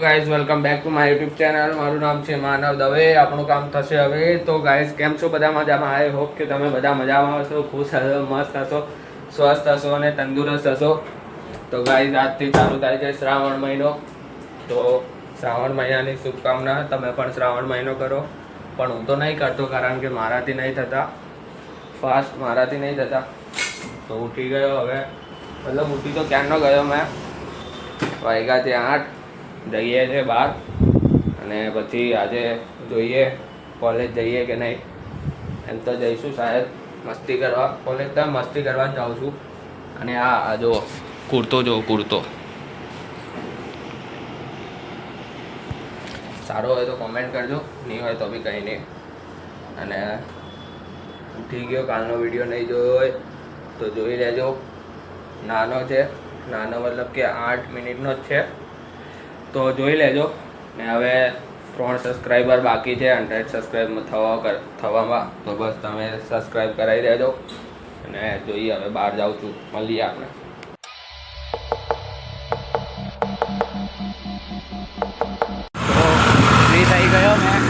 Guys welcome back to my YouTube channel. મારું નામ છે માનવ દવે. આપણું કામ થશે હવે. તો ગાઈઝ કેમ છો બધા? મજામાં? આઈ હોપ કે તમે બધા મજામાં હશો, ખુશ હશો, મસ્ત હશો, સ્વસ્થ હશો અને તંદુરસ્ત હશો. તો ગાઈઝ આજથી ચાલુ થાય છે શ્રાવણ મહિનો. તો શ્રાવણ મહિનાની શુભકામના. તમે પણ શ્રાવણ મહિનો કરો, પણ હું તો નહીં કરતો કારણ કે મારાથી નહીં થતા ફાસ્ટ, મારાથી નહીં થતા. તો ઉઠી ગયો હવે, મતલબ ઉઠી તો ક્યારનો ગયો મેં. વાગ્યા છે 8, જઈએ છે બહાર અને પછી આજે જોઈએ કોલેજ જઈએ કે નહીં. એમ તો જઈશું શાયદ મસ્તી કરવા. કોલેજ તો મસ્તી કરવા જ જાઉં છું. અને આ જો કુર્તો, જો કુર્તો સારો હોય તો કોમેન્ટ કરજો, નહીં હોય તો બી કંઈ નહીં. અને ઉઠી ગયો, કાલનો વિડીયો નહીં જોયો હોય તો જોઈ લેજો. નાનો છે, નાનો મતલબ કે 8 મિનિટનો જ છે, તો જોઈ લેજો. ને હવે 3 સબસ્ક્રાઈબર બાકી છે 100 સબસ્ક્રાઈબ થવામાં, તો બસ તમે સબસ્ક્રાઈબ કરાવી દેજો. અને જોઈએ, હવે બહાર જાઉં છું, મળીએ આપણે. ફ્રી થઈ ગયો મેં.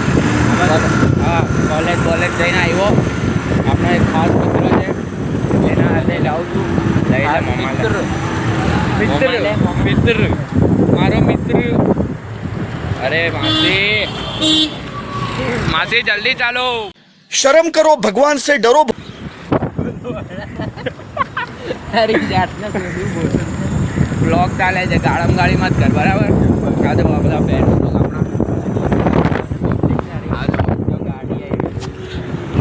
હા, કોલેજ જઈને આવ્યો. આપણો એક ખાસ મિત્ર છે, એના હાથે જાઉં છું. મિત્ર મારો મિત્ર. અરે માસી જલ્દી ચાલો. शर्म करो, भगवान से डरो. બ્લોગ ચાલે છે, ગાડીમાં જ કર, બરાબર? આ તો બધા ફ્રેન્ડ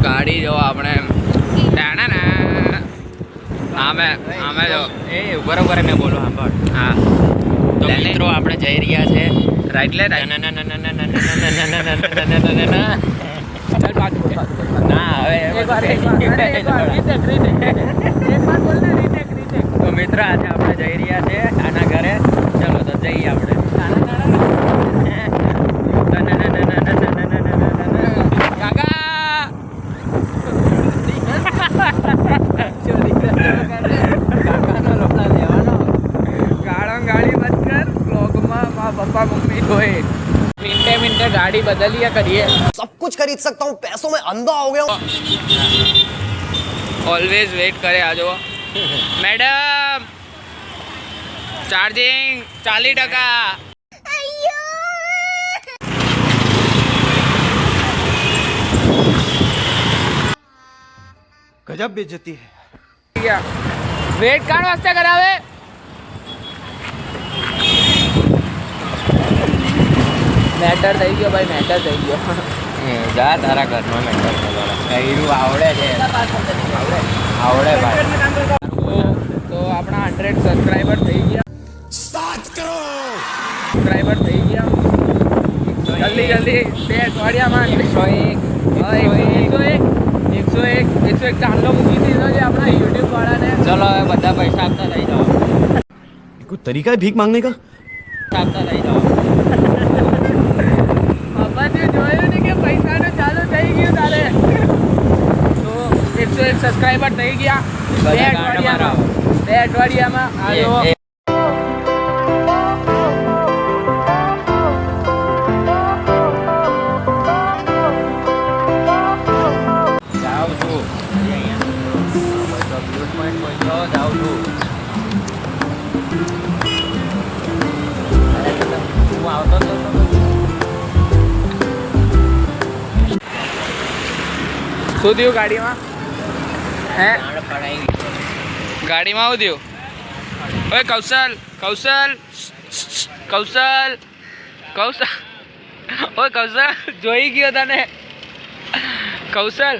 ગાડી જો આપણે આમે જો એ બરોબર મેં બોલો સાંભળ. હા, તો મિત્રો આપણે જઈ રહ્યા છે રાઈટ લે ના હવે તો મિત્ર આજે આપણે જઈ રહ્યા છે આના ઘરે. ચલો તો જઈએ આપણે. मिनटे गाड़ी बदलिए करिए. सब कुछ खरीद सकता हूँ, पैसों में अंधा हो गया हूँ. ऑलवेज वेट करे आ जाओ मैडम. चार्जिंग 40%. गजब बेइज्जती है. वेट काण वास्ते करावे. મેટર થઈ ગયો ભાઈ, મેટર થઈ ગયો. જા તારા ઘરમાં મેટર કર્યું આવડે છે, આવડે ભાઈ. તો આપણા 100 સબસ્ક્રાઈબર થઈ ગયા. 7 કરોડ સબસ્ક્રાઈબર થઈ ગયા. જલ્દી 2 અઠવાડિયામાં 101 ચાંદલો મૂકી દીધો છે આપણા યુટ્યુબ વાળાને. ચલો હવે બધા પૈસા આપતા થઈ જાઓ. कोई तरीका है भीख मांगने का? આપતા થઈ જાઓ. જોયું ને કે પૈસાનું ચાલુ થઈ ગયું તારે. તો 101 સબસ્ક્રાઈબર થઈ ગયા 2 અઠવાડિયામાં. આવ્યો જાઉં છું. જાઉં છું. હું આવતો તો શું થયું ગાડીમાં? હે, ગાડીમાં શું થયું? ઓય કૌશલ, ઓય કૌશલ, જોઈ ગયો તને. કૌશલ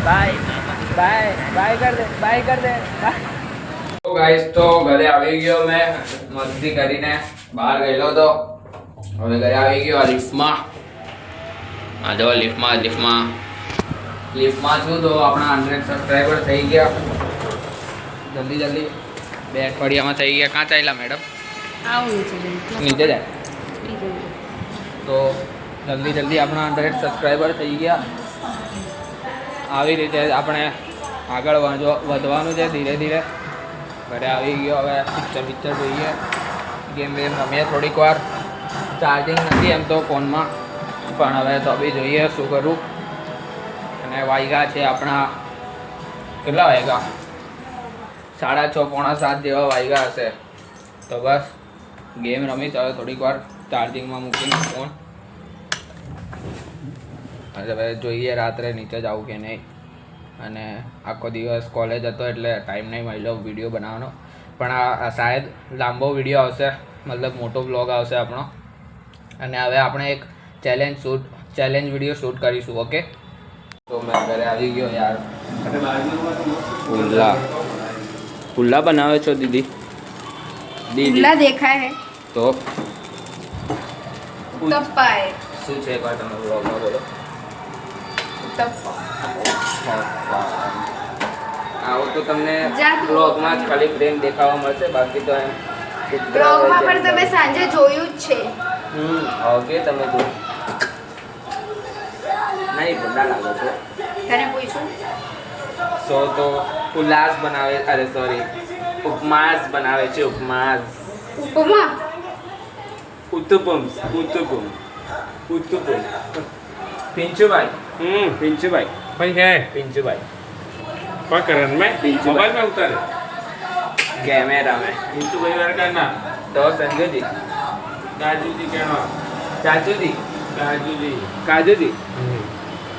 બાય કર દે. તો ગાઈસ, તો ઘરે આવી ગયો મેં. મસ્તી કરીને બહાર ગયેલો તો હવે ઘરે આવી ગયો. આ લિફ્ટમાં, આ જો લિફ્ટમાં છું. તો આપણા 100 સબસ્ક્રાઈબર થઈ ગયા જલ્દી 2 અઠવાડિયામાં થઈ ગયા. કાં ચાલ્યા મેડમ? નીચે જાય. તો જલ્દી આપણા 100 સબસ્ક્રાઈબર થઈ ગયા. આવી રીતે આપણે આગળ વધવાનું છે ધીરે ધીરે. ઘરે આવી ગયો, હવે પિક્ચર જોઈએ, ગેમ રમીએ થોડીક વાર. ચાર્જિંગ નથી એમ તો ફોનમાં, પણ હવે તો બી જોઈએ શું કરું. અને વાગ્યા છે આપણા, કેટલા વાગ્યા? 6:30 પોણા 7 જેવા વાગ્યા હશે. તો બસ ગેમ રમીશ હવે થોડીક વાર, ચાર્જિંગમાં મૂકીને ફોન. હવે જોઈએ રાત્રે નીચે જાઉં કે નહીં. અને આખો દિવસ કોલેજ હતો એટલે ટાઈમ નહીં મળ્યો વિડીયો બનાવવાનો. પણ આ શાયદ લાંબો વિડીયો આવશે, મતલબ મોટો બ્લોગ આવશે આપણો. અને હવે આપણે એક ચેલેન્જ વિડીયો શૂટ કરીશું. ઓકે, તો મેં ઘરે આવી ગયો યાર. પુલ્લા બનાવે છો દીદી? पुल्ला देखा है તો उत्तप्पा है શું છે એકવાર તમે બ્લોગમાં બોલો. उत्तप्पा આવું તો તમને જા તું. બ્લોગમાં જ ખાલી પ્રેમ દેખાવા મળશે, બાકી તો એમ બ્લોગમાં પણ તમે સાંજે જોયું જ છે. ઓકે, તમે જો નહીં ભૂલા લાગો છો. તને પૂછું સો તો પુલાસ બનાવે, અરે સોરી ઉપમાસ બનાવે છે. ઉપમાસ, ઉપમા ઉત્તપમ. પિંચુભાઈ, पिंचूभाई भाई है પિંચુભાઈ क्या कर रहे हैं पिंचू मोबाइल में उतारे કેમેરા મેં. पिंचू भाई वाला करना તો સંજુજી, काजू जी कहना ચાચુજી, काजू जी કાજુજી.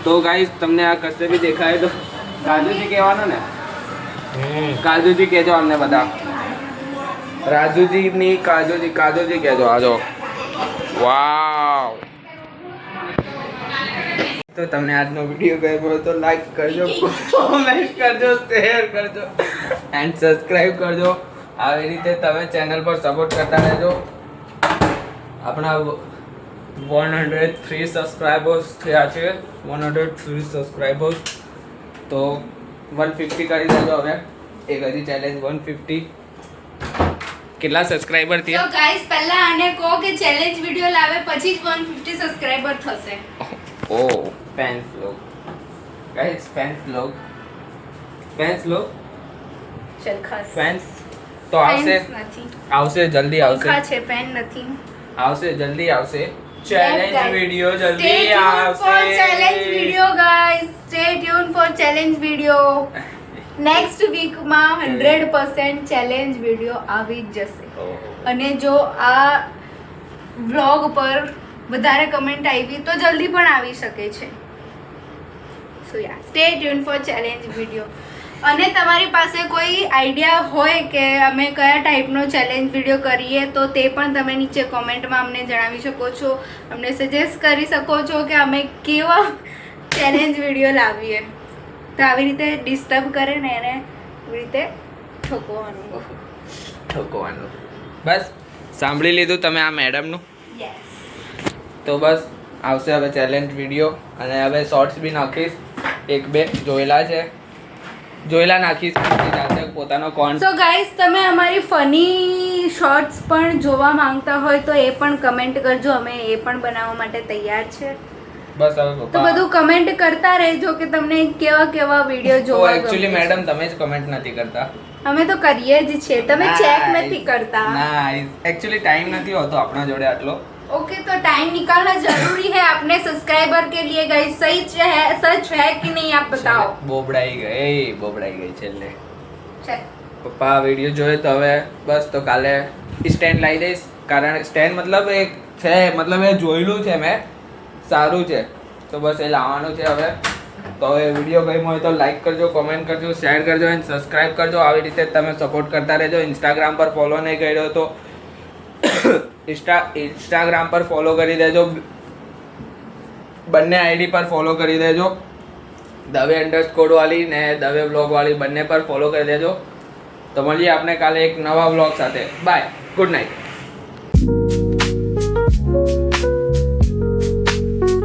તો ગાઈસ તમને આ કશે બી દેખાય તો કાજુજી કહેવાનું ને. કાજુજી કહેજો અમને બધા. રાજુજી ની કાજુજી કહેજો. આજો વાવ. તો તમને આજનો વિડીયો ગમ્યો તો લાઈક કરજો, કોમેન્ટ કરજો, શેર કરજો એન્ડ સબસ્ક્રાઇબ કરજો. આવી રીતે તમે ચેનલ પર સપોર્ટ કરતા રહેજો. આપણા 103 સબસ્ક્રાઇબર્સ થયા છે. 103 સબસ્ક્રાઇબર્સ. તો 150 કરી દેજો હવે. એક હજી ચેલેન્જ 150. કેટલા સબસ્ક્રાઇબર તો થયા? ગાઈસ પહેલા આને કહો કે ચેલેન્જ વિડિયો લાવે પછી જ 150 સબસ્ક્રાઇબર થશે. ઓ ફેન્સ લોગ, ગાઈસ ફેન્સ લોગ ચલ ખાસ ફેન્સ તો આવશે, Fans નથી. આવશે જલ્દી આવશે, ઓખા છે પેન નથી. આવશે જલ્દી આવશે. Challenge guys. વિડિયો Stay જલ્દી tuned for challenge આવશે. video guys. Stay tuned for challenge video. Next વીકમાં 100% ચેલેન્જ વિડિયો આવી જ જશે. અને જો આ વ્લોગ પર વધારે કમેન્ટ આવી તો જલ્દી પણ આવી શકે છે. So yeah stay tune for challenge video. અને તમારી પાસે કોઈ આઈડિયા હોય કે અમે કયા ટાઈપનો ચેલેન્જ વિડિયો કરીએ તો તે પણ તમે નીચે કોમેન્ટમાં અમને જણાવી શકો છો. અમને સજેસ્ટ કરી શકો છો કે અમે કેવા ચેલેન્જ વિડિયો લાવીએ. તો આવી રીતે ડિસ્ટર્બ કરે ને એને એવી રીતે ઠોકવાનું. બસ સાંભળી લીધું તમે આ મેડમનું. યસ. તો બસ આવશે હવે ચેલેન્જ વિડીયો. અને હવે શોર્ટ્સ બી નાખીશ, એક બે જોયેલા નાખીશ જાતે પોતાનો કોન્સ. સો ગાઈસ તમે અમારી ફની શોર્ટ્સ પણ જોવા માંગતા હોય તો એ પણ કમેન્ટ કરજો. અમે એ પણ બનાવવા માટે તૈયાર છે. બસ હવે તો પપ્પા બધું કમેન્ટ કરતા રહેજો કે તમને કેવા વિડીયો તો જોવા એકચ્યુઅલી ગમે છે. મેડમ તમે જ કમેન્ટ નથી કરતા. અમે તો કરીએ જ છે, તમે ચેક નથી કરતા. ના એકચ્યુઅલી ટાઈમ નથી હોતો આપણા જોડે આટલો. ओके तो टाइम निकालना जरूरी है अपने सब्सक्राइबर के लिए गाइस. सच है कि नहीं आप बताओ. બોબડાઈ ગઈ છેલ્લે. चल પપ્પા વિડીયો જોયે તો હવે બસ તો કાલે સ્ટેન્ડ લાવી દઈશ. કારણ સ્ટેન્ડ મતલબ એક છે, મતલબ એ જોયેલું છે મેં, સારું છે. તો બસ એ લાવવાનું છે હવે. તો એ વિડીયો ગમ્યો હોય તો લાઈક કરજો, કોમેન્ટ કરજો, શેર કરજો અને સબસ્ક્રાઇબ કરજો. આવી રીતે તમે સપોર્ટ કરતા રહેજો. ઇન્સ્ટાગ્રામ પર ફોલો નહીં કર્યો તો ઇન્સ્ટાગ્રામ પર ફોલો કરી દેજો. બંને આઈડી પર ફોલો કરી દેજો. દવે_ વાળી ને દવે બ્લોગ વાળી બંને પર ફોલો કરી દેજો. તો મળીએ આપણે કાલે એક નવા બ્લોગ સાથે. Bye, good night.